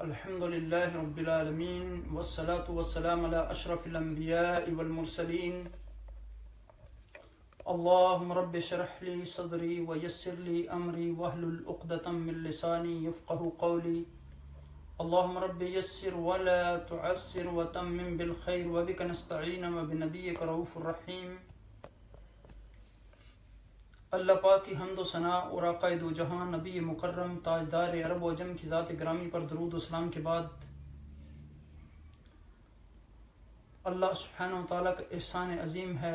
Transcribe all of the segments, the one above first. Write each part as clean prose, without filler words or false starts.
الحمد للہ رب العالمین والصلاة والسلام علی اشرف الانبیاء والمرسلین اللہم رب اشرح لی صدری ویسر لی امری واحلل عقدۃ من لسانی یفقہوا قولی اللہم رب یسر ولا تعسر وتمم بالخیر وبک نستعین وبنبیک رؤوف الرحیم۔ اللہ پاک کی حمد و ثنا اور آقا دو جہاں نبی مکرم تاجدار عرب و عجم کی ذات گرامی پر درود و سلام کے بعد اللہ سبحانہ و تعالیٰ کا احسان عظیم ہے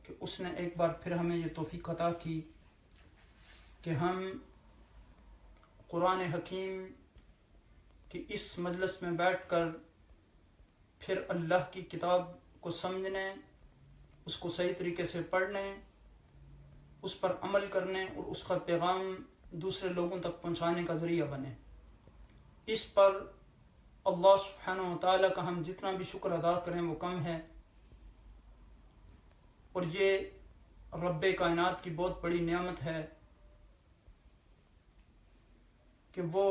کہ اس نے ایک بار پھر ہمیں یہ توفیق عطا کی کہ ہم قرآن حکیم کی اس مجلس میں بیٹھ کر پھر اللہ کی کتاب کو سمجھنے، اس کو صحیح طریقے سے پڑھنے، اس پر عمل کرنے اور اس کا پیغام دوسرے لوگوں تک پہنچانے کا ذریعہ بنے۔ اس پر اللہ سبحانہ و تعالیٰ کا ہم جتنا بھی شکر ادا کریں وہ کم ہے، اور یہ رب کائنات کی بہت بڑی نعمت ہے کہ وہ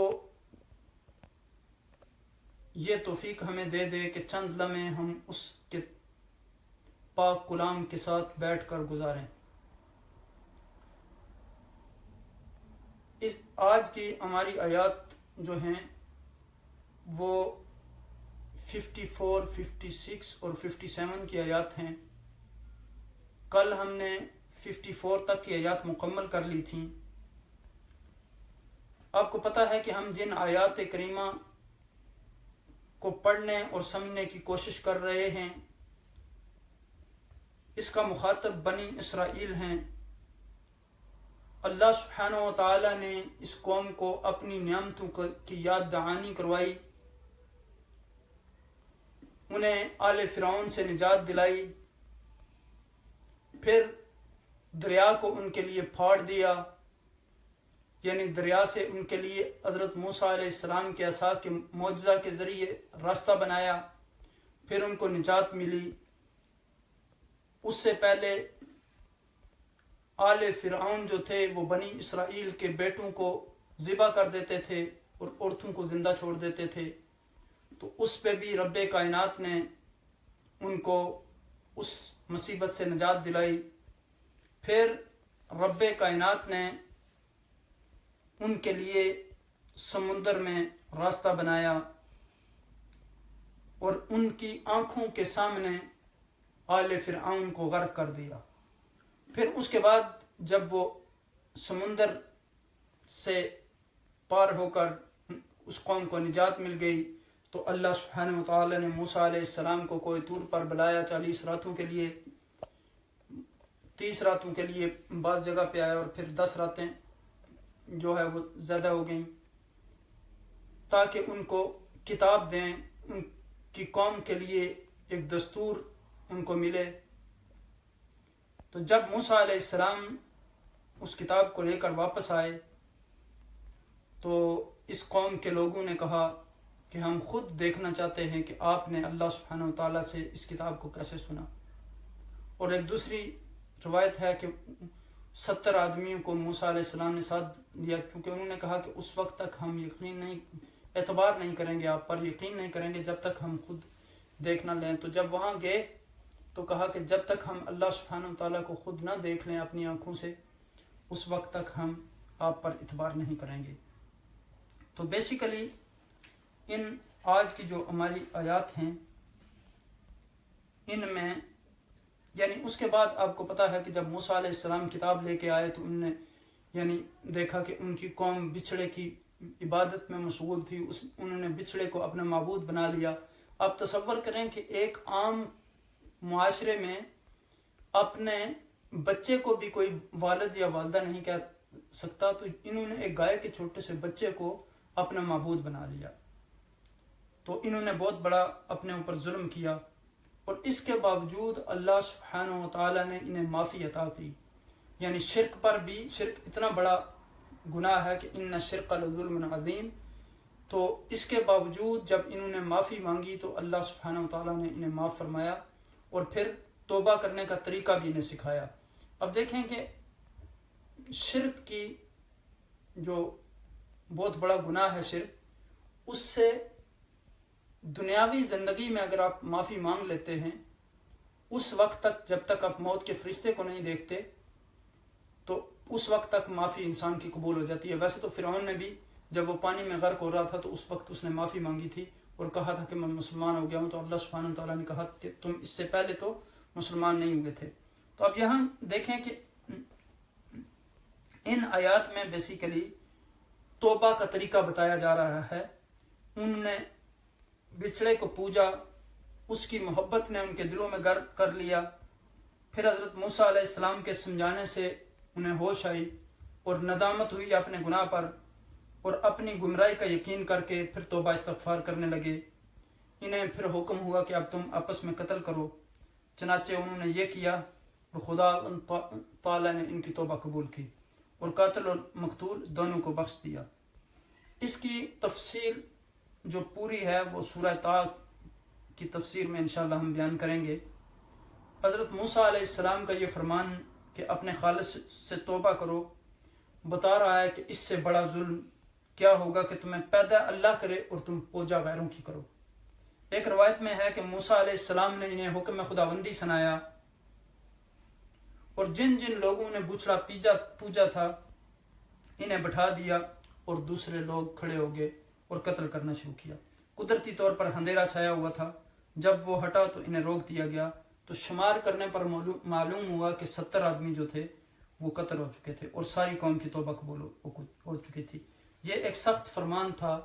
یہ توفیق ہمیں دے دے کہ چند لمحے ہم اس کے پاک کلام کے ساتھ بیٹھ کر گزاریں۔ آج کی ہماری آیات جو ہیں وہ 54، 56 اور 57 کی آیات ہیں۔ کل ہم نے 54 تک کی آیات مکمل کر لی تھیں۔ آپ کو پتہ ہے کہ ہم جن آیات کریمہ کو پڑھنے اور سمجھنے کی کوشش کر رہے ہیں اس کا مخاطب بنی اسرائیل ہیں۔ اللہ سبحانہ و تعالیٰ نے اس قوم کو اپنی نعمتوں کی یاد دہانی کروائی، انہیں آل فرعون سے نجات دلائی، پھر دریا کو ان کے لیے پھاڑ دیا، یعنی دریا سے ان کے لیے حضرت موسیٰ علیہ السلام کے عصا کے معجزہ کے ذریعے راستہ بنایا، پھر ان کو نجات ملی۔ اس سے پہلے آل فرعون جو تھے وہ بنی اسرائیل کے بیٹوں کو ذبح کر دیتے تھے اور عورتوں کو زندہ چھوڑ دیتے تھے، تو اس پہ بھی رب کائنات نے ان کو اس مصیبت سے نجات دلائی۔ پھر رب کائنات نے ان کے لیے سمندر میں راستہ بنایا اور ان کی آنکھوں کے سامنے آل فرعون کو غرق کر دیا۔ پھر اس کے بعد جب وہ سمندر سے پار ہو کر اس قوم کو نجات مل گئی تو اللہ سبحانہ و تعالیٰ نے موسیٰ علیہ السلام کو کوہ طور پر بلایا 40 راتوں کے لیے، 30 راتوں کے لیے بعض جگہ پہ آیا، اور پھر 10 راتیں جو ہے وہ زیادہ ہو گئیں، تاکہ ان کو کتاب دیں، ان کی قوم کے لیے ایک دستور ان کو ملے۔ تو جب موسیٰ علیہ السلام اس کتاب کو لے کر واپس آئے تو اس قوم کے لوگوں نے کہا کہ ہم خود دیکھنا چاہتے ہیں کہ آپ نے اللہ سبحانہ و تعالیٰ سے اس کتاب کو کیسے سنا۔ اور ایک دوسری روایت ہے کہ 70 آدمیوں کو موسیٰ علیہ السلام نے ساتھ لیا، کیونکہ انہوں نے کہا کہ اس وقت تک ہم اعتبار نہیں کریں گے، آپ پر یقین نہیں کریں گے جب تک ہم خود دیکھ نہ لیں۔ تو جب وہاں گئے تو کہا کہ جب تک ہم اللہ سبحانہ و تعالیٰ کو خود نہ دیکھ لیں اپنی آنکھوں سے اس وقت تک ہم آپ پر اعتبار نہیں کریں گے۔ تو بیسیکلی ان آج کی جو ہماری آیات ہیں ان میں یعنی اس کے بعد آپ کو پتہ ہے کہ جب موسیٰ علیہ السلام کتاب لے کے آئے تو انہوں نے یعنی دیکھا کہ ان کی قوم بچھڑے کی عبادت میں مشغول تھی، انہوں نے بچھڑے کو اپنا معبود بنا لیا۔ آپ تصور کریں کہ ایک عام معاشرے میں اپنے بچے کو بھی کوئی والد یا والدہ نہیں کہہ سکتا، تو انہوں نے ایک گائے کے چھوٹے سے بچے کو اپنا معبود بنا لیا۔ تو انہوں نے بہت بڑا اپنے اوپر ظلم کیا، اور اس کے باوجود اللہ سبحانہ و تعالیٰ نے انہیں معافی عطا کی۔ یعنی شرک پر بھی، شرک اتنا بڑا گناہ ہے کہ ان الشرک لظلم عظیم، تو اس کے باوجود جب انہوں نے معافی مانگی تو اللہ سبحانہ و تعالیٰ نے انہیں معاف فرمایا اور پھر توبہ کرنے کا طریقہ بھی انہیں سکھایا۔ اب دیکھیں کہ شرک کی جو بہت بڑا گناہ ہے شرک، اس سے دنیاوی زندگی میں اگر آپ معافی مانگ لیتے ہیں اس وقت تک جب تک آپ موت کے فرشتے کو نہیں دیکھتے تو اس وقت تک معافی انسان کی قبول ہو جاتی ہے۔ ویسے تو فرعون نے بھی جب وہ پانی میں غرق ہو رہا تھا تو اس وقت اس نے معافی مانگی تھی اور کہا تھا کہ میں مسلمان ہو گیا ہوں، تو اللہ سبحانہ و تعالیٰ نے کہا کہ تم اس سے پہلے تو مسلمان نہیں ہوئے تھے۔ تو اب یہاں دیکھیں کہ ان آیات میں بیسیکلی توبہ کا طریقہ بتایا جا رہا ہے۔ انہوں نے بچھڑے کو پوجا، اس کی محبت نے ان کے دلوں میں گر کر لیا، پھر حضرت موسیٰ علیہ السلام کے سمجھانے سے انہیں ہوش آئی اور ندامت ہوئی اپنے گناہ پر، اور اپنی گمراہی کا یقین کر کے پھر توبہ استغفار کرنے لگے۔ انہیں پھر حکم ہوا کہ اب تم آپس میں قتل کرو، چنانچہ انہوں نے یہ کیا اور خدا تعالیٰ نے ان کی توبہ قبول کی اور قاتل اور مقتول دونوں کو بخش دیا۔ اس کی تفصیل جو پوری ہے وہ سورہ طٰ کی تفسیر میں انشاءاللہ ہم بیان کریں گے۔ حضرت موسیٰ علیہ السلام کا یہ فرمان کہ اپنے خالق سے توبہ کرو بتا رہا ہے کہ اس سے بڑا ظلم کیا ہوگا کہ تمہیں پیدا اللہ کرے اور تم پوجا غیروں کی کرو۔ ایک روایت میں ہے کہ موسیٰ علیہ السلام نے انہیں حکم خداوندی سنایا اور جن جن لوگوں نے بچھڑا پوجا تھا انہیں بٹھا دیا اور دوسرے لوگ کھڑے ہو گئے اور قتل کرنا شروع کیا۔ قدرتی طور پر اندھیرا چھایا ہوا تھا، جب وہ ہٹا تو انہیں روک دیا گیا، تو شمار کرنے پر معلوم ہوا کہ 70 آدمی جو تھے وہ قتل ہو چکے تھے اور ساری قوم کی توبہ قبول ہو چکی تھی۔ یہ ایک سخت فرمان تھا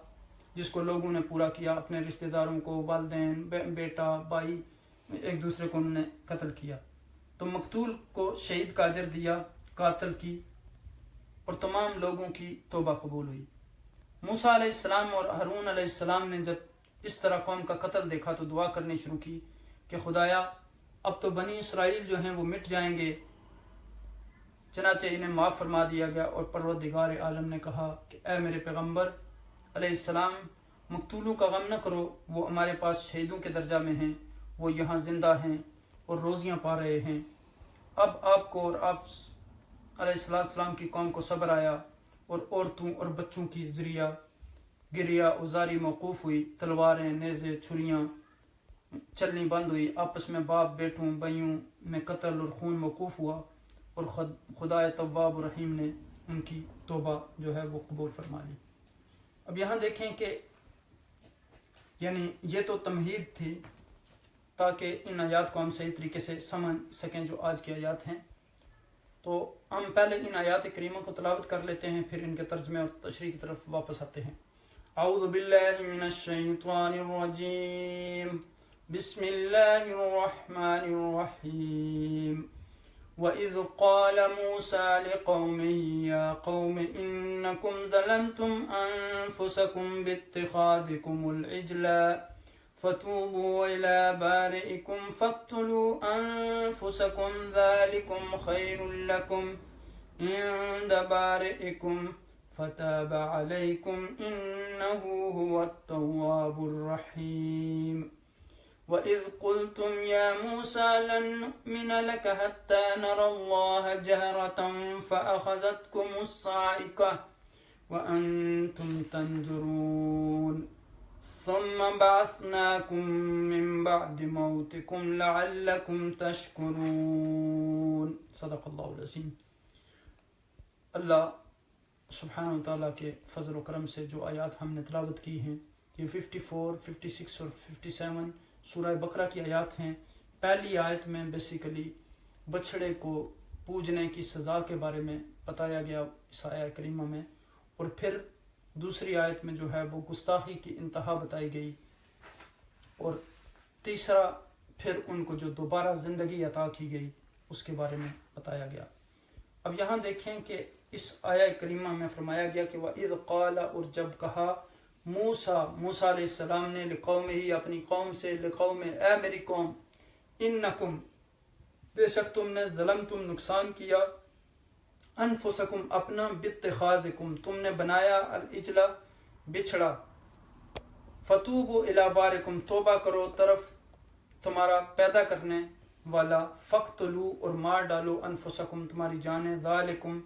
جس کو لوگوں نے پورا کیا، اپنے رشتہ داروں کو، والدین، بیٹا، بھائی، ایک دوسرے کو انہوں نے قتل کیا۔ تو مقتول کو شہید کا اجر دیا، قاتل کی اور تمام لوگوں کی توبہ قبول ہوئی۔ موسیٰ علیہ السلام اور ہارون علیہ السلام نے جب اس طرح قوم کا قتل دیکھا تو دعا کرنی شروع کی کہ خدایا اب تو بنی اسرائیل جو ہیں وہ مٹ جائیں گے، چنانچہ انہیں معاف فرما دیا گیا۔ اور پروردگار عالم نے کہا کہ اے میرے پیغمبر علیہ السلام، مقتولوں کا غم نہ کرو، وہ ہمارے پاس شہیدوں کے درجہ میں ہیں، وہ یہاں زندہ ہیں اور روزیاں پا رہے ہیں۔ اب آپ کو اور آپ علیہ السلام کی قوم کو صبر آیا اور عورتوں اور بچوں کی ذریعہ گریا ازاری موقوف ہوئی، تلواریں، نیزے، چھریاں چلنی بند ہوئی، آپس میں باپ بیٹوں بھائیوں میں قتل اور خون موقوف ہوا، اور خدا تواب رحیم نے ان کی توبہ جو ہے وہ قبول فرما لی۔ اب یہاں دیکھیں کہ یعنی یہ تو تمہید تھی تاکہ ان آیات کو ہم صحیح طریقے سے سمجھ سکیں جو آج کی آیات ہیں۔ تو ہم پہلے ان آیات کریمہ کو تلاوت کر لیتے ہیں، پھر ان کے ترجمے اور تشریح کی طرف واپس آتے ہیں۔ اعوذ باللہ من الشیطان الرجیم، بسم اللہ الرحمن الرحیم۔ وَإِذْ قَالَ مُوسَىٰ لِقَوْمِهِ يَا قَوْمِ إِنَّكُمْ ظَلَمْتُمْ أَنفُسَكُمْ بِاتِّخَاذِكُمُ الْعِجْلَ فَتُوبُوا إِلَىٰ بَارِئِكُمْ فَاقْتُلُوا أَنفُسَكُمْ ذَٰلِكُمْ خَيْرٌ لَكُمْ عِندَ بَارِئِكُمْ فَتَابَ عَلَيْكُمْ إِنَّهُ هُوَ التَّوَّابُ الرَّحِيمُ۔ وَإِذْ قُلْتُمْ يَا مُوسَىٰ لَن نُّؤْمِنَ لَكَ حَتَّىٰ نَرَى اللَّهَ جَهْرَةً فَأَخَذَتْكُمُ الصَّاعِقَةُ وَأَنتُمْ تَنظُرُونَ ثُمَّ بَعَثْنَاكُم مِّن بَعْدِ مَوْتِكُمْ لَعَلَّكُمْ تَشْكُرُونَ۔ صدق اللہ العظیم۔ اللہ سبحانہ وتعالیٰ کے فضل و کرم سے جو آیات ہم نے تلاوت کی ہیں، یہ 54، 56 اور 57 سورہ بقرہ کی آیات ہیں۔ پہلی آیت میں بیسیکلی بچھڑے کو پوجنے کی سزا کے بارے میں بتایا گیا اس آیہ کریمہ میں، اور پھر دوسری آیت میں جو ہے وہ گستاخی کی انتہا بتائی گئی، اور تیسرا پھر ان کو جو دوبارہ زندگی عطا کی گئی اس کے بارے میں بتایا گیا۔ اب یہاں دیکھیں کہ اس آیہ کریمہ میں فرمایا گیا کہ وَإِذْ قَالَ، اور جب کہا موسیٰ علیہ السلام نے لقومہ، اپنی قوم سے، لقوم اے میری قوم، انکم بے شک تم نے، ظلمتم نقصان کیا، انفسکم اپنا، باتخاذکم تم نے بنایا، العجل بچھڑا، فتوبوا الی بارکم توبہ کرو طرف تمہارا پیدا کرنے والا، فقتلوا اور مار ڈالو، انفسکم تمہاری جانیں، ذالکم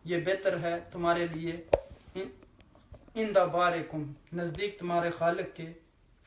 یہ بہتر ہے تمہارے لیے، عند بارکم نزدیک تمہارے خالق کے،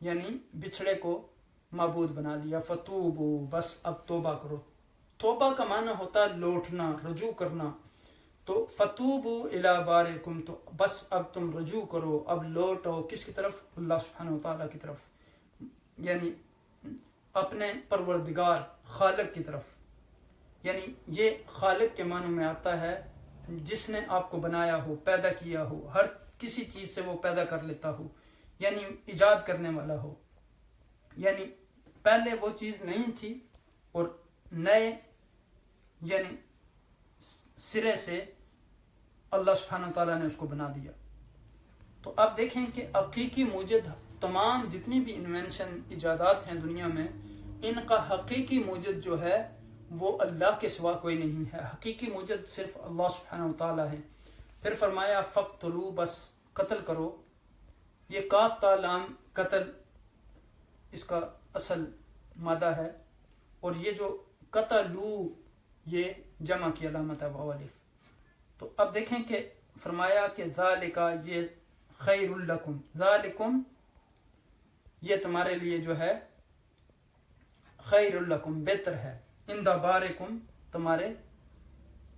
یعنی بچھڑے کو معبود بنا لیا. فتوبو بس اب توبہ کرو. توبہ کا معنی ہوتا ہے لوٹنا، رجوع کرنا. تو فتوبو الی بارکم، تو بس اب تم رجوع کرو، اب لوٹو کس کی طرف؟ اللہ سبحانہ وتعالیٰ کی طرف، یعنی اپنے پروردگار خالق کی طرف. یعنی یہ خالق کے معنی میں آتا ہے جس نے آپ کو بنایا ہو، پیدا کیا ہو، ہر کسی چیز سے وہ پیدا کر لیتا ہو، یعنی ایجاد کرنے والا ہو. یعنی پہلے وہ چیز نہیں تھی اور نئے یعنی سرے سے اللہ سبحانہ وتعالیٰ نے اس کو بنا دیا. تو اب دیکھیں کہ حقیقی موجد تمام جتنی بھی انوینشن ایجادات ہیں دنیا میں، ان کا حقیقی موجد جو ہے وہ اللہ کے سوا کوئی نہیں ہے. حقیقی موجد صرف اللہ سبحانہ وتعالیٰ ہے. پھر فرمایا فقتلوا، بس قتل کرو. یہ کاف تا لام قتل اس کا اصل مادہ ہے، اور یہ جو قتلو یہ جمع کی علامت ہے واو الف. تو اب دیکھیں کہ فرمایا کہ ذالکا یہ خیر لکم، ذالکم یہ تمہارے لیے جو ہے خیر لکم بہتر ہے، عند بارکم تمہارے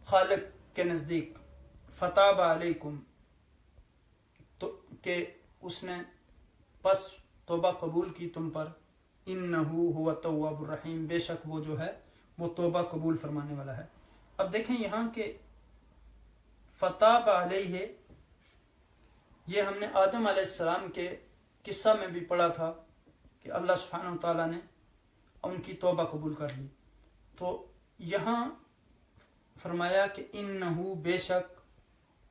خالق کے نزدیک، فتاب علیکم تو کہ اس نے پس توبہ قبول کی تم پر، انہو هو التواب الرحیم بے شک وہ جو ہے وہ توبہ قبول فرمانے والا ہے. اب دیکھیں یہاں کہ فتاب علیہ یہ ہم نے آدم علیہ السلام کے قصہ میں بھی پڑھا تھا کہ اللہ سبحانہ وتعالیٰ نے ان کی توبہ قبول کر لی. تو یہاں فرمایا کہ انہو بے شک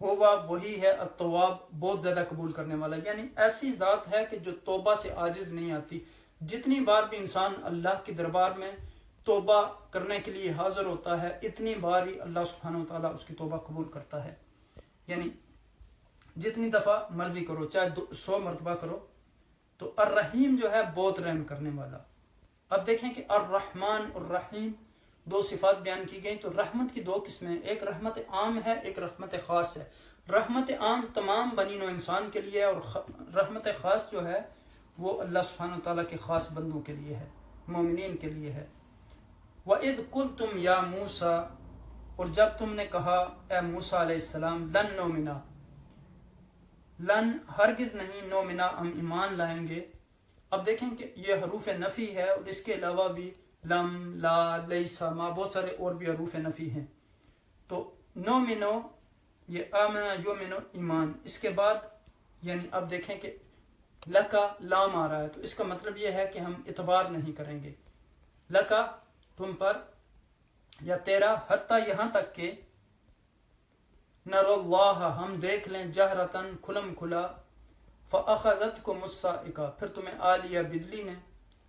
ہوا وہی ہے التواب بہت زیادہ قبول کرنے والا، یعنی ایسی ذات ہے کہ جو توبہ سے عاجز نہیں آتی. جتنی بار بھی انسان اللہ کے دربار میں توبہ کرنے کے لیے حاضر ہوتا ہے، اتنی بار ہی اللہ سبحانہ وتعالیٰ اس کی توبہ قبول کرتا ہے. یعنی جتنی دفعہ مرضی کرو، چاہے 100 مرتبہ کرو. تو الرحیم جو ہے بہت رحم کرنے والا. اب دیکھیں کہ الرحمن الرحیم دو صفات بیان کی گئی. تو رحمت کی دو قسمیں، ایک رحمت عام ہے، ایک رحمت خاص ہے. رحمت عام تمام بنی نوع انسان کے لیے، اور رحمت خاص جو ہے وہ اللہ سبحانہ وتعالیٰ کے خاص بندوں کے لیے ہے، مومنین کے لیے ہے. وَإِذْ قُلْتُمْ يَا مُوسَىٰ، اور جب تم نے کہا اے موسیٰ علیہ السلام، لن نؤمنا، لن ہرگز نہیں، نؤمنا ہم ایمان لائیں گے. اب دیکھیں کہ یہ حروف نفی ہے، اور اس کے علاوہ بھی لم، لا، لیسا، ما، بہت سارے اور بھی حروف نفی ہیں. تو نؤمنو یہ آمنا یؤمنو ایمان، اس کے بعد یعنی اب دیکھیں کہ لکا لام آ رہا ہے، تو اس کا مطلب یہ ہے کہ ہم اعتبار نہیں کریں گے. لکا تم پر یا تیرا، حتیٰ یہاں تک کہ نر اللہ ہم دیکھ لیں، جہرتاً کھلم کھلا، فاخذتکم الصاعقہ پھر تمہیں آ لیا بجلی نے،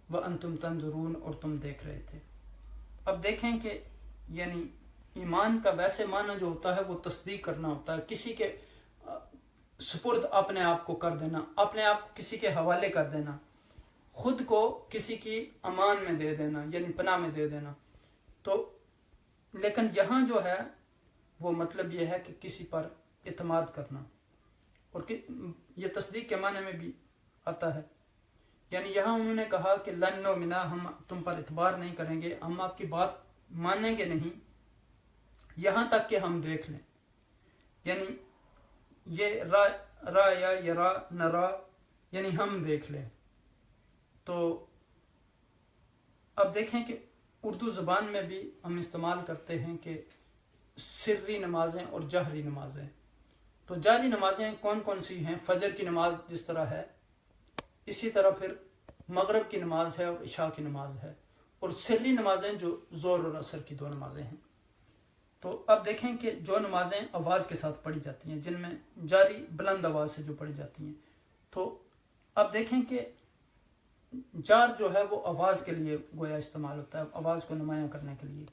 وانتم تنظرون اور تم دیکھ رہے تھے. اب دیکھیں کہ یعنی ایمان کا ویسے معنی جو ہوتا ہے وہ تصدیق کرنا ہوتا ہے، کسی کے سپرد اپنے آپ کو کر دینا، اپنے آپ کو کسی کے حوالے کر دینا، خود کو کسی کی امان میں دے دینا، یعنی پناہ میں دے دینا. تو لیکن یہاں جو ہے وہ مطلب یہ ہے کہ کسی پر اعتماد کرنا، اور یہ تصدیق کے معنی میں بھی آتا ہے. یعنی یہاں انہوں نے کہا کہ لن نؤمنا ہم تم پر اعتبار نہیں کریں گے، ہم آپ کی بات مانیں گے نہیں یہاں تک کہ ہم دیکھ لیں. یعنی یہ را یا یرا نرا یعنی ہم دیکھ لیں. تو اب دیکھیں کہ اردو زبان میں بھی ہم استعمال کرتے ہیں کہ سری نمازیں اور جہری نمازیں. تو جہری نمازیں کون کون سی ہیں؟ فجر کی نماز جس طرح ہے، اسی طرح پھر مغرب کی نماز ہے اور عشاء کی نماز ہے، اور سری نمازیں جو ظہر اور عصر کی 2 نمازیں ہیں. تو اب دیکھیں کہ جو نمازیں آواز کے ساتھ پڑھی جاتی ہیں، جن میں جاری بلند آواز سے جو پڑھی جاتی ہیں، تو اب دیکھیں کہ جار جو ہے وہ آواز کے لیے گویا استعمال ہوتا ہے، آواز کو نمایاں کرنے کے لیے.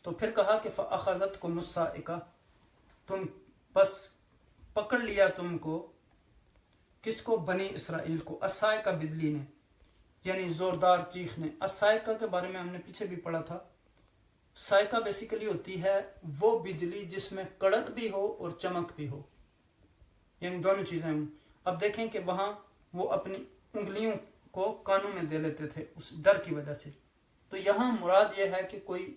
تو پھر کہا کہ فَأَخَذَتْكُمُ الصَّاعِقَةُ تم بس پکڑ لیا تم کو، کس کو؟ بنی اسرائیل کو، الصاعقہ بجلی نے، یعنی زوردار چیخ نے. الصاعقہ کے بارے میں ہم نے پیچھے بھی پڑھا تھا. صاعقہ بیسیکلی ہوتی ہے وہ بجلی جس میں کڑک بھی ہو اور چمک بھی ہو، یعنی دونوں چیزیں ہوں. اب دیکھیں کہ وہاں وہ اپنی انگلیوں کو کانوں میں دے لیتے تھے اس ڈر کی وجہ سے۔ تو یہاں مراد یہ ہے کہ کوئی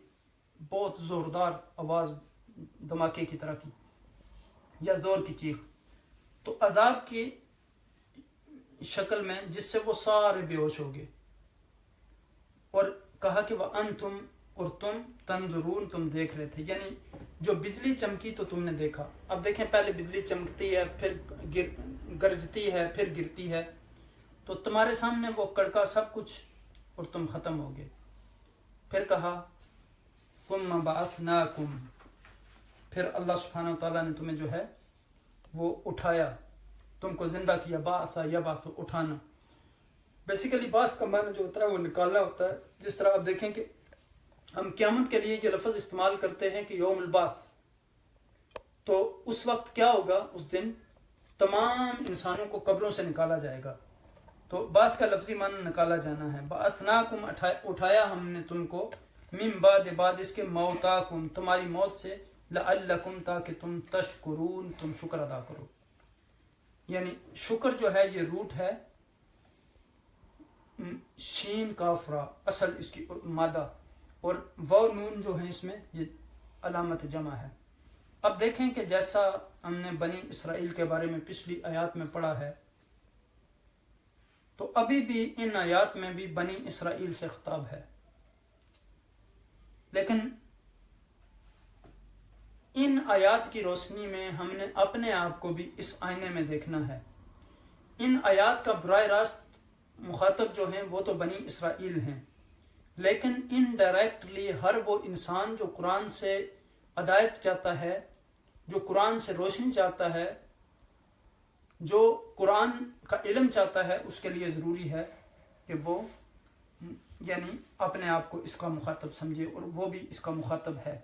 بہت زوردار آواز دھماکے کی طرح کی یا زور کی چیخ، تو عذاب کی شکل میں، جس سے وہ سارے بے ہوش ہو گئے۔ اور کہا کہ وَأَنْتُمْ، اور تم تنظرون، تم دیکھ رہے تھے، یعنی جو بجلی چمکی تو تم نے دیکھا۔ اب دیکھیں پہلے بجلی چمکتی ہے، پھر گرجتی ہے، پھر گرتی ہے، تو تمہارے سامنے وہ کڑکا سب کچھ، اور تم ختم ہو گئے۔ پھر کہا ثُمَّ بَعَثْنَاكُمْ، پھر اللہ سبحانہ وتعالیٰ نے تمہیں جو ہے وہ اٹھایا، تم کو زندہ کیا۔ بعث یبعث، اٹھانا۔ بیسیکلی بعث کا معنی جو ہوتا ہے وہ نکالنا ہوتا ہے۔ جس طرح آپ دیکھیں کہ ہم قیامت کے لیے یہ لفظ استعمال کرتے ہیں کہ یوم البعث، تو اس وقت کیا ہوگا؟ اس دن تمام انسانوں کو قبروں سے نکالا جائے گا۔ تو بعث کا لفظی معنی نکالا جانا ہے۔ بعثناکم، اٹھایا ہم نے تم کو، من بعد اس کے، موتاکم، تمہاری موت سے، لعلکم، تاکہ تم تشکرون، تم شکر ادا کرو۔ یعنی شکر جو ہے یہ روٹ ہے شین کاف را، اصل اس کی مادہ، اور واو نون جو ہے اس میں یہ علامت جمع ہے۔ اب دیکھیں کہ جیسا ہم نے بنی اسرائیل کے بارے میں پچھلی آیات میں پڑھا ہے، تو ابھی بھی ان آیات میں بھی بنی اسرائیل سے خطاب ہے، لیکن ان آیات کی روشنی میں ہم نے اپنے آپ کو بھی اس آئینے میں دیکھنا ہے۔ ان آیات کا براہ راست مخاطب جو ہیں وہ تو بنی اسرائیل ہیں، لیکن انڈائریکٹلی ہر وہ انسان جو قرآن سے ہدایت چاہتا ہے، جو قرآن سے روشنی چاہتا ہے، جو قرآن کا علم چاہتا ہے، اس کے لیے ضروری ہے کہ وہ یعنی اپنے آپ کو اس کا مخاطب سمجھے، اور وہ بھی اس کا مخاطب ہے۔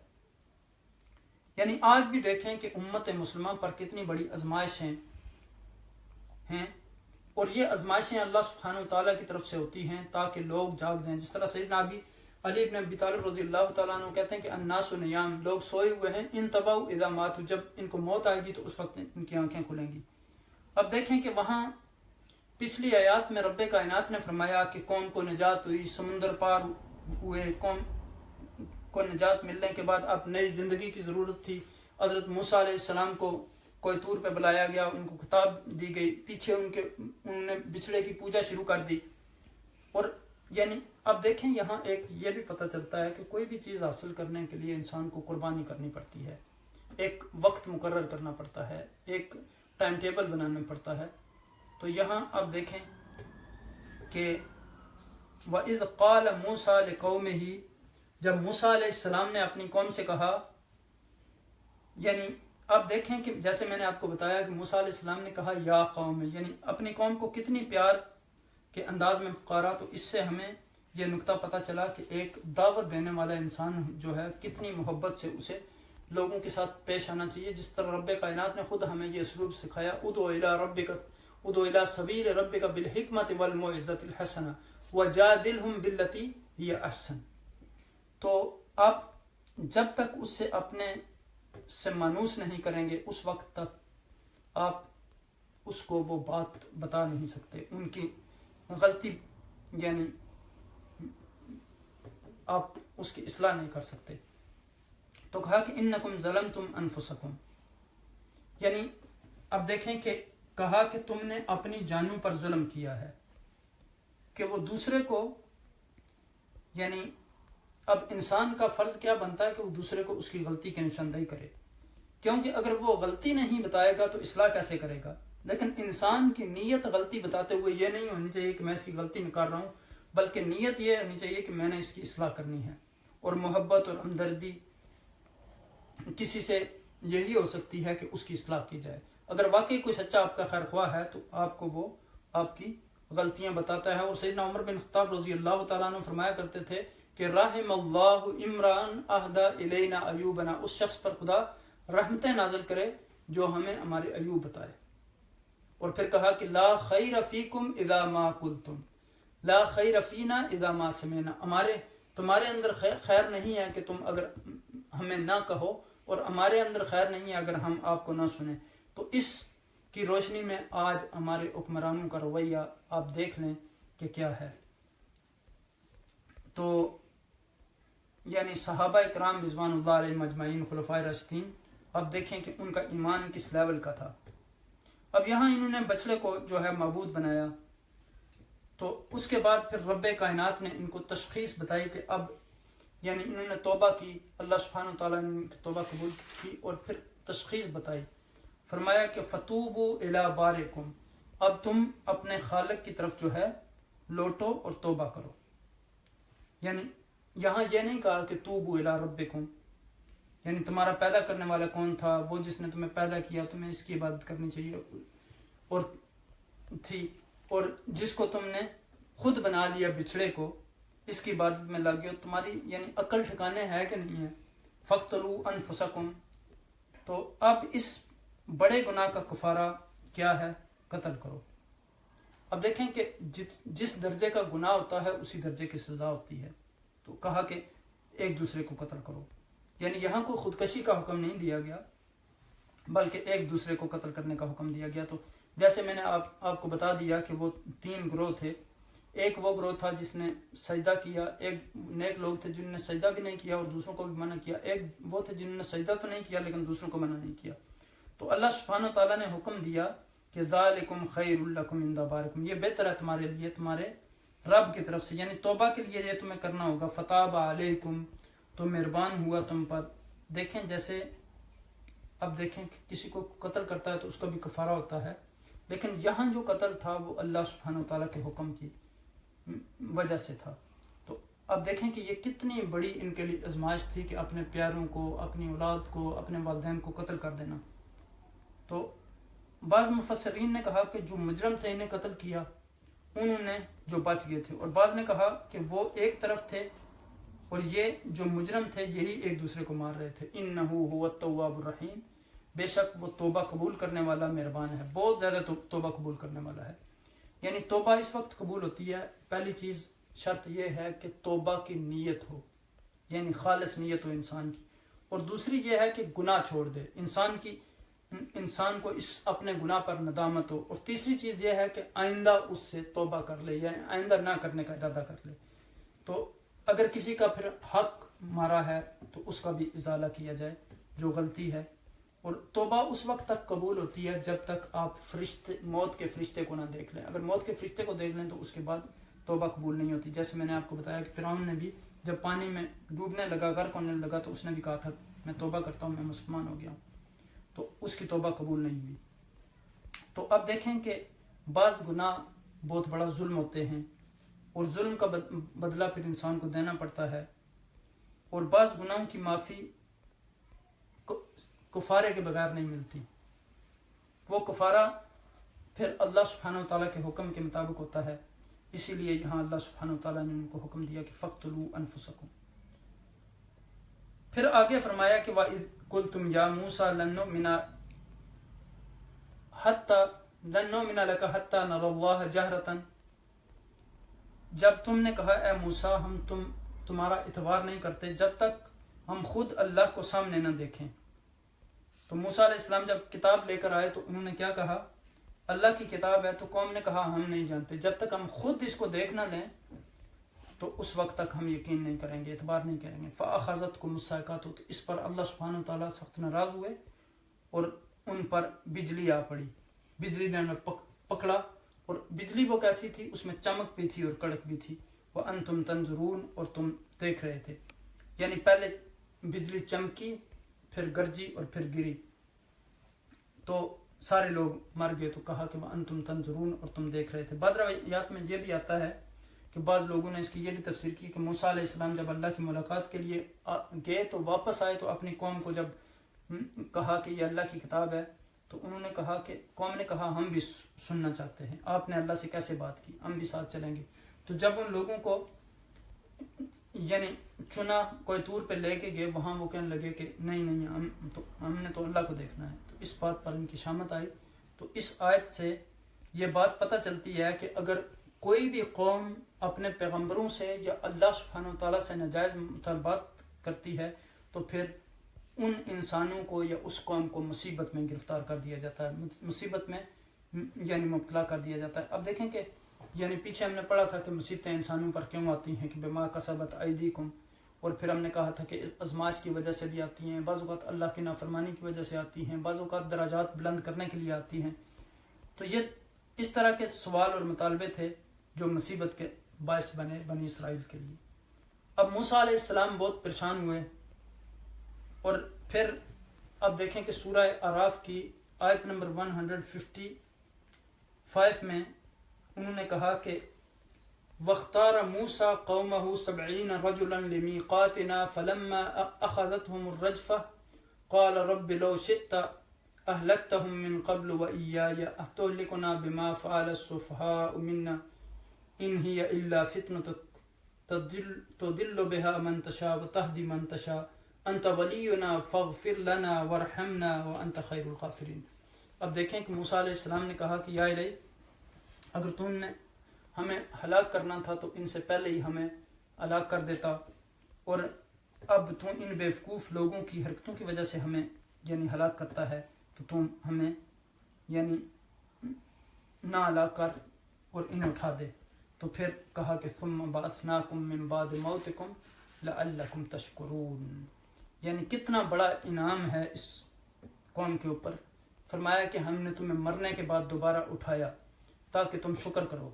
یعنی آج بھی دیکھیں کہ امت مسلمہ پر کتنی بڑی آزمائشیں ہیں، اور یہ آزمائشیں اللہ سبحانہ وتعالیٰ کی طرف سے ہوتی ہیں تاکہ لوگ جاگ جائیں۔ جس طرح سیدنا علی بن ابی طالب رضی اللہ تعالیٰ عنہ کہتے ہیں کہ الناس نیام، لوگ سوئے ہوئے ہیں، انتبہوا اذا ماتوا، جب ان کو موت آئے گی تو اس وقت ان کی آنکھیں کھلیں گی۔ اب دیکھیں کہ وہاں پچھلی آیات میں رب کائنات نے فرمایا کہ قوم کو نجات ہوئی، سمندر پار ہوئے، قوم کو نجات ملنے کے بعد اب نئی زندگی کی ضرورت تھی۔ حضرت موسیٰ علیہ السلام کو کوئی طور پہ بلایا گیا، ان کو کتاب دی گئی، پیچھے انہوں نے بچھڑے کی پوجا شروع کر دی۔ اور یعنی اب دیکھیں یہاں ایک یہ بھی پتہ چلتا ہے کہ کوئی بھی چیز حاصل کرنے کے لیے انسان کو قربانی کرنی پڑتی ہے، ایک وقت مقرر کرنا پڑتا ہے، ایک ٹائم ٹیبل بنانا پڑتا ہے۔ تو یہاں اب دیکھیں کہ وَإِذْ قَالَ مُوسَىٰ لِقَوْمِهِ، جب موسیٰ علیہ السلام نے اپنی قوم سے کہا، یعنی اب دیکھیں کہ جیسے میں نے آپ کو بتایا کہ موسیٰ علیہ السلام نے کہا یا قوم، یعنی اپنی قوم کو کتنی پیار کے انداز میں پکارا۔ تو اس سے ہمیں یہ نقطہ پتہ چلا کہ ایک دعوت دینے والا انسان جو ہے کتنی محبت سے اسے لوگوں کے ساتھ پیش آنا چاہیے۔ جس طرح رب کائنات نے خود ہمیں یہ اسلوب سکھایا، ادعو الی سبیل ربک بالحکمت والموعظۃ الحسنہ وجادلہم باللتی ہی احسن۔ تو آپ جب تک اس سے اپنے سے مانوس نہیں کریں گے، اس وقت تک آپ اس کو وہ بات بتا نہیں سکتے، ان کی غلطی یعنی آپ اس کی اصلاح نہیں کر سکتے۔ تو کہا کہ انکم ظلمتم انفسکم، یعنی اب دیکھیں کہ کہا کہ تم نے اپنی جانوں پر ظلم کیا ہے، کہ وہ دوسرے کو، یعنی اب انسان کا فرض کیا بنتا ہے کہ وہ دوسرے کو اس کی غلطی کی نشاندہی کرے، کیونکہ اگر وہ غلطی نہیں بتائے گا تو اصلاح کیسے کرے گا؟ لیکن انسان کی نیت غلطی بتاتے ہوئے یہ نہیں ہونی چاہیے کہ میں اس کی غلطی نکال رہا ہوں، بلکہ نیت یہ ہونی چاہیے کہ میں نے اس کی اصلاح کرنی ہے۔ اور محبت اور ہمدردی کسی سے یہی ہو سکتی ہے کہ اس کی اصلاح کی جائے۔ اگر واقعی کوئی سچا آپ کا خیر خواہ ہے تو آپ کو وہ آپ کی غلطیاں بتاتا ہے۔ اور سیدنا عمر بن خطاب رضی اللہ تعالیٰ عنہ فرمایا کرتے تھے کہ رحم اللہ عمران اہدا الینا ایوبنا، اس شخص پر خدا رحمتیں نازل کرے جو ہمیں ہمارے ایوب بتائے۔ اور پھر کہا کہ لا خیر فیکم اذا ما قلتم، لا خیر فینا اذا ما سمعنا، تمہارے اندر خیر نہیں ہے کہ تم اگر ہمیں نہ کہو، اور ہمارے اندر خیر نہیں ہے اگر ہم آپ کو نہ سنیں۔ تو اس کی روشنی میں آج ہمارے حکمرانوں کا رویہ آپ دیکھ لیں کہ کیا ہے۔ تو یعنی صحابہ اکرام رضوان اللہ علیہم اجمعین، خلفائے راشدین، اب دیکھیں کہ ان کا ایمان کس لیول کا تھا۔ اب یہاں انہوں نے بچڑے کو جو ہے معبود بنایا، تو اس کے بعد پھر رب کائنات نے ان کو تشخیص بتائی کہ اب یعنی انہوں نے توبہ کی، اللہ سبحانہ وتعالیٰ نے ان کی توبہ قبول کی اور پھر تشخیص بتائی، فرمایا کہ فتوبوا الی بارئکم، اب تم اپنے خالق کی طرف جو ہے لوٹو اور توبہ کرو۔ یعنی یہاں یہ نہیں کہا کہ توبوا الی ربکم، یعنی تمہارا پیدا کرنے والا کون تھا، وہ جس نے تمہیں پیدا کیا، تمہیں اس کی عبادت کرنی چاہیے اور تھی، اور جس کو تم نے خود بنا لیا بچھڑے کو، اس کی عبادت میں لگ گئے، تمہاری یعنی عقل ٹھکانے ہے کہ نہیں ہے۔ فَاقْتُلُوا أَنفُسَكُمْ، تو اب اس بڑے گناہ کا کفارہ کیا ہے؟ قتل کرو۔ اب دیکھیں کہ جس درجے کا گناہ ہوتا ہے اسی درجے کی سزا ہوتی ہے، تو کہا کہ ایک دوسرے کو قتل کرو، یعنی یہاں کوئی خودکشی کا حکم نہیں دیا گیا بلکہ ایک دوسرے کو قتل کرنے کا حکم دیا گیا۔ تو جیسے میں نے آپ کو بتا دیا کہ وہ 3 گروہ تھے، ایک وہ گروہ تھا جس نے سجدہ کیا، ایک نیک لوگ تھے جنہوں نے سجدہ بھی نہیں کیا اور دوسروں کو بھی منع کیا، ایک وہ تھے جنہوں نے سجدہ تو نہیں کیا لیکن دوسروں کو منع نہیں کیا۔ تو اللہ سبحانہ تعالیٰ نے حکم دیا کہ ذالکم خیر لکم عند بارئکم، یہ بہتر ہے تمہارے لیے تمہارے رب کی طرف سے، یعنی توبہ کے لیے یہ تمہیں کرنا ہوگا۔ فتاب علیکم، تو مہربان ہوا تم پر۔ دیکھیں جیسے اب دیکھیں کہ کسی کو قتل کرتا ہے تو اس کا بھی کفارہ ہوتا ہے، لیکن یہاں جو قتل تھا وہ اللہ سبحانہ تعالیٰ کے حکم کی وجہ سے تھا۔ تو اب دیکھیں کہ یہ کتنی بڑی ان کے لیے آزمائش تھی کہ اپنے پیاروں کو، اپنی اولاد کو، اپنے والدین کو قتل کر دینا۔ تو بعض مفسرین نے کہا کہ جو مجرم تھے انہیں قتل کیا، انہوں نے جو بچ گئے تھے، اور بعض نے کہا کہ وہ ایک طرف تھے اور یہ جو مجرم تھے یہی ایک دوسرے کو مار رہے تھے۔ انہ هو التواب الرحیم، بے شک وہ توبہ قبول کرنے والا مہربان ہے، بہت زیادہ توبہ قبول کرنے والا ہے۔ یعنی توبہ اس وقت قبول ہوتی ہے، پہلی چیز شرط یہ ہے کہ توبہ کی نیت ہو، یعنی خالص نیت ہو انسان کی، اور دوسری یہ ہے کہ گناہ چھوڑ دے انسان کو، اس اپنے گناہ پر ندامت ہو، اور تیسری چیز یہ ہے کہ آئندہ اس سے توبہ کر لے، یعنی آئندہ نہ کرنے کا ارادہ کر لے۔ تو اگر کسی کا پھر حق مارا ہے تو اس کا بھی ازالہ کیا جائے جو غلطی ہے، اور توبہ اس وقت تک قبول ہوتی ہے جب تک آپ موت کے فرشتے کو نہ دیکھ لیں۔ اگر موت کے فرشتے کو دیکھ لیں تو اس کے بعد توبہ قبول نہیں ہوتی۔ جیسے میں نے آپ کو بتایا کہ فرعون نے بھی جب پانی میں ڈوبنے لگا، غرق ہونے لگا، تو اس نے بھی کہا تھا میں توبہ کرتا ہوں، میں مسلمان ہو گیا ہوں، تو اس کی توبہ قبول نہیں ہوئی۔ تو اب دیکھیں کہ بعض گناہ بہت بڑا ظلم ہوتے ہیں، اور ظلم کا بدلہ پھر انسان کو دینا پڑتا ہے، اور بعض گناہوں کی معافی کفارے کے بغیر نہیں ملتی، وہ کفارہ پھر اللہ سبحانہ وتعالیٰ کے حکم کے مطابق ہوتا ہے۔ اسی لیے یہاں اللہ سبحانہ وتعالیٰ نے ان کو حکم دیا کہ فَاقْتُلُوا أَنفُسَكُمْ۔ پھر آگے فرمایا کہ وَإِذْ قُلْتُمْ يَا مُوسَىٰ لَن نُؤْمِنَ لَكَ حَتَّىٰ نَرَى اللَّهَ جَهْرَةً، جب تم نے کہا اے موسیٰ ہم تمہارا اعتبار نہیں کرتے جب تک ہم خود اللہ کو سامنے نہ دیکھیں۔ تو موسیٰ علیہ السلام جب کتاب لے کر آئے تو انہوں نے کیا کہا؟ اللہ کی کتاب ہے، تو قوم نے کہا ہم نہیں جانتے، جب تک ہم خود اس کو دیکھ نہ لیں تو اس وقت تک ہم یقین نہیں کریں گے، اعتبار نہیں کریں گے۔ فَأَخَذَتْكُمُ الصَّاعِقَةُ، تو اس پر اللہ سبحانہ تعالیٰ سخت ناراض ہوئے اور ان پر بجلی آ پڑی، بجلی نے انہیں پکڑا، اور بجلی وہ کیسی تھی؟ اس میں چمک بھی تھی اور کڑک بھی تھی۔ وَأَنْتُمْ تَنْظُرُونَ، اور تم دیکھ رہے تھے، یعنی پہلے بجلی چمکی، پھر گرجی اور پھر گری، تو سارے لوگ مر گئے۔ تو کہا کہ وَأَنْتُمْ تَنْظُرُونَ، اور تم دیکھ رہے تھے۔ بعض روایات میں یہ بھی آتا ہے کہ بعض لوگوں نے اس کی یہ بھی تفسیر کی کہ موسیٰ علیہ السلام جب اللہ کی ملاقات کے لیے گئے تو واپس آئے، تو اپنی قوم کو جب کہا کہ یہ اللہ کی کتاب ہے، تو انہوں نے کہا کہ قوم نے کہا ہم بھی سننا چاہتے ہیں، آپ نے اللہ سے کیسے بات کی، ہم بھی ساتھ چلیں گے۔ تو جب ان لوگوں کو یعنی چنا کوئی طور پہ لے کے گئے، وہاں وہ کہنے لگے کہ نہیں ہم نے تو اللہ کو دیکھنا ہے۔ تو اس بات پر ان کی شامت آئی۔ تو اس آیت سے یہ بات پتہ چلتی ہے کہ اگر کوئی بھی قوم اپنے پیغمبروں سے یا اللہ سبحانہ وتعالیٰ سے ناجائز مطالبات کرتی ہے تو پھر ان انسانوں کو یا اس قوم کو مصیبت میں گرفتار کر دیا جاتا ہے، مصیبت میں یعنی مبتلا کر دیا جاتا ہے۔ اب دیکھیں کہ یعنی پیچھے ہم نے پڑھا تھا کہ مصیبتیں انسانوں پر کیوں آتی ہیں، کہ بما کسبت ایدیکم، اور پھر ہم نے کہا تھا کہ آزمائش کی وجہ سے بھی آتی ہیں، بعض اوقات اللہ کی نافرمانی کی وجہ سے آتی ہیں، بعض اوقات درجات بلند کرنے کے لیے آتی ہیں۔ تو یہ اس طرح کے سوال اور مطالبے تھے جو مصیبت کے باعث بنے بنی اسرائیل کے لیے۔ اب موسیٰ علیہ السلام بہت پریشان ہوئے، اور پھر اب دیکھیں کہ سورہ اعراف کی آیت نمبر 155 میں انہوں نے کہا کہ وَاخْتَارَ مُوسَىٰ قَوْمَهُ 70 رَجُلًا لِمِيقَاتِنَا فَلَمَّا أَخَذَتْهُمُ الرَّجْفَةُ قَالَ رَبِّ لَوْ شِئْتَ أَهْلَكْتَهُم مِّن قَبْلُ وَإِيَّايَ أَتُهْلِكُنَا بِمَا فَعَلَ السُّفَهَاءُ مِنَّا إِنْ هِيَ إِلَّا فِتْنَتُكَ تُضِلُّ بِهَا مَن تَشَاءُ وَتَهْدِي مَن تَشَاءُ أَنْتَ وَلِيُّنَا فَاغْفِرْ لَنَا وَارْحَمْنَا وَأَنْتَ خَيْرُ الْغَافِرِينَ۔ اب دیکھیں کہ موسیٰ علیہ السلام نے کہا کہ یا الہی، اگر تم نے ہمیں ہلاک کرنا تھا تو ان سے پہلے ہی ہمیں ہلاک کر دیتا، اور اب تم ان بیوقوف لوگوں کی حرکتوں کی وجہ سے ہمیں یعنی ہلاک کرتا ہے، تو تم ہمیں یعنی نہ ہلاک کر اور انہیں اٹھا دے۔ تو پھر کہا کہ ثم بعثناکم من بعد موتکم لعلکم تشکرون، یعنی کتنا بڑا انعام ہے اس قوم کے اوپر۔ فرمایا کہ ہم نے تمہیں مرنے کے بعد دوبارہ اٹھایا تاکہ تم شکر کرو۔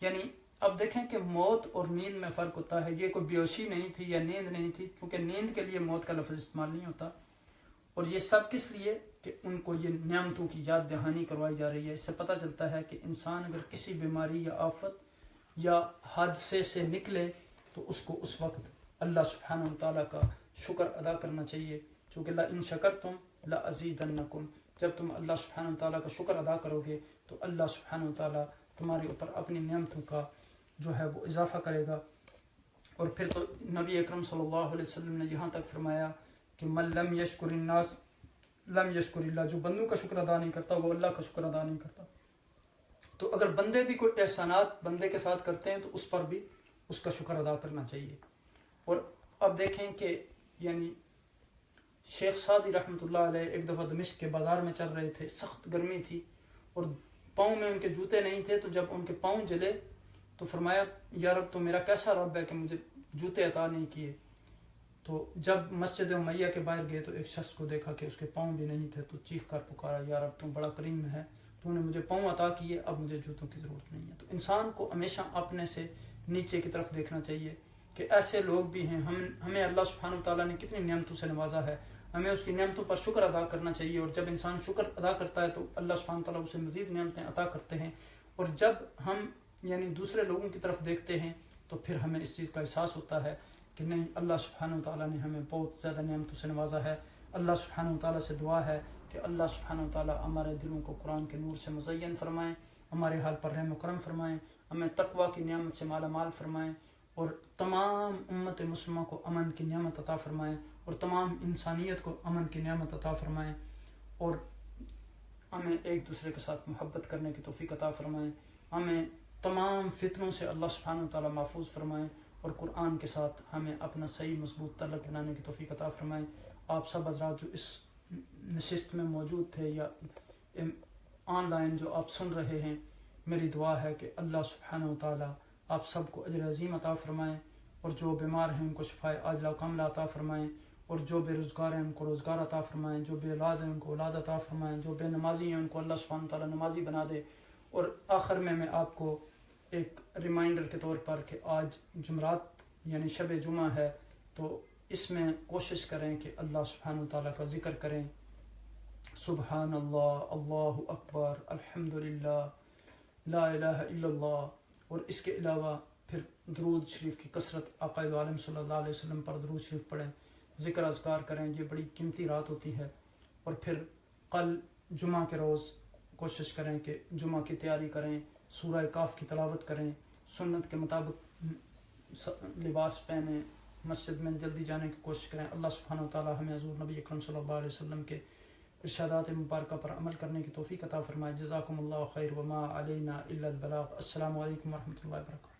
یعنی اب دیکھیں کہ موت اور نیند میں فرق ہوتا ہے، یہ کوئی بیہوشی نہیں تھی یا نیند نہیں تھی، کیونکہ نیند کے لیے موت کا لفظ استعمال نہیں ہوتا، اور یہ سب کس لیے کہ ان کو یہ نعمتوں کی یاد دہانی کروائی جا رہی ہے۔ اس سے پتہ چلتا ہے کہ انسان اگر کسی بیماری یا آفت یا حادثے سے نکلے تو اس کو اس وقت اللہ سبحانہ وتعالیٰ کا شکر ادا کرنا چاہیے، چونکہ لَإِن شَكَرْتُمْ لَأَزِيدَنَّكُمْ، جب تم اللہ سبحانہ وتعالیٰ کا شکر ادا کرو گے تو اللہ سبحانہ وتعالیٰ تمہارے اوپر اپنی نعمتوں کا جو ہے وہ اضافہ کرے گا۔ اور پھر تو نبی اکرم صلی اللہ علیہ وسلم نے یہاں تک فرمایا کہ من لم یشکر الناس لم یشکر اللہ، جو بندوں کا شکر ادا نہیں کرتا وہ اللہ کا شکر ادا نہیں کرتا۔ تو اگر بندے بھی کوئی احسانات بندے کے ساتھ کرتے ہیں تو اس پر بھی اس کا شکر ادا کرنا چاہیے۔ اور اب دیکھیں کہ یعنی شیخ سعدی رحمۃ اللہ علیہ ایک دفعہ دمشق کے بازار میں چل رہے تھے، سخت گرمی تھی اور پاؤں میں ان کے جوتے نہیں تھے، تو جب ان کے پاؤں جلے تو فرمایا یا رب تو میرا کیسا رب ہے کہ مجھے جوتے عطا نہیں کیے۔ تو جب مسجد امیہ کے باہر گئے تو ایک شخص کو دیکھا کہ اس کے پاؤں بھی نہیں تھے، تو چیخ کر پکارا یا رب تو بڑا کریم ہے، تو نے مجھے پاؤں عطا کیے، اب مجھے جوتوں کی ضرورت نہیں ہے۔ تو انسان کو ہمیشہ اپنے سے نیچے کی طرف دیکھنا چاہیے کہ ایسے لوگ بھی ہیں، ہمیں اللہ سبحانہ وتعالیٰ نے کتنی نعمتوں سے نوازا ہے، ہمیں اس کی نعمتوں پر شکر ادا کرنا چاہیے، اور جب انسان شکر ادا کرتا ہے تو اللہ سبحانہ وتعالیٰ اسے مزید نعمتیں عطا کرتے ہیں۔ اور جب ہم یعنی دوسرے لوگوں کی طرف دیکھتے ہیں تو پھر ہمیں اس چیز کا احساس ہوتا ہے کہ نہیں، اللہ سبحانہ وتعالیٰ نے ہمیں بہت زیادہ نعمتوں سے نوازا ہے۔ اللہ سبحانہ وتعالیٰ سے دعا ہے کہ اللہ سبحانہ وتعالیٰ ہمارے دلوں کو قرآن کے نور سے مزین فرمائیں، ہمارے حال پر رحم و کرم فرمائیں، ہمیں تقویٰ کی نعمت سے مالا مال فرمائیں، اور تمام امت مسلمہ کو امن کی نعمت عطا فرمائیں، اور تمام انسانیت کو امن کی نعمت عطا فرمائیں، اور ہمیں ایک دوسرے کے ساتھ محبت کرنے کی توفیق عطا فرمائیں، ہمیں تمام فتنوں سے اللہ سبحانہ وتعالیٰ محفوظ فرمائیں، اور قرآن کے ساتھ ہمیں اپنا صحیح مضبوط تعلق بنانے کی توفیق عطا فرمائیں۔ آپ سب حضرات جو اس نشست میں موجود تھے یا آن لائن جو آپ سن رہے ہیں، میری دعا ہے کہ اللہ سبحانہ وتعالیٰ آپ سب کو اجر عظیم عطا فرمائیں، اور جو بیمار ہیں ان کو شفاء عاجلہ و کاملہ عطا فرمائیں، اور جو بے روزگار ہیں ان کو روزگار عطا فرمائیں، جو بے اولاد ہیں ان کو اولاد عطا فرمائیں، جو بے نمازی ہیں ان کو اللہ سبحانہ وتعالیٰ نمازی بنا دے۔ اور آخر میں آپ کو ایک ریمائنڈر کے طور پر کہ آج جمعرات یعنی شب جمعہ ہے، تو اس میں کوشش کریں کہ اللہ سبحانہ وتعالیٰ کا ذکر کریں، سبحان اللہ، اللہ اکبر، الحمدللہ، لا الہ الا اللہ، اور اس کے علاوہ پھر درود شریف کی کثرت، آقا دو عالم صلی اللہ علیہ وسلم پر درود شریف پڑھیں، ذکر اذکار کریں، یہ بڑی قیمتی رات ہوتی ہے۔ اور پھر کل جمعہ کے روز کوشش کریں کہ جمعہ کی تیاری کریں، سورہ کاف کی تلاوت کریں، سنت کے مطابق لباس پہنیں، مسجد میں جلدی جانے کی کوشش کریں۔ اللہ سبحانہ وتعالیٰ ہمیں حضور نبی اکرم صلی اللہ علیہ وسلم کے ارشادات مبارکہ پر عمل کرنے کی توفیق عطا فرمائے۔ جزاکم اللہ خیر وما علینا الا البلاغ۔ السلام علیکم ورحمۃ اللہ وبرکاتہ۔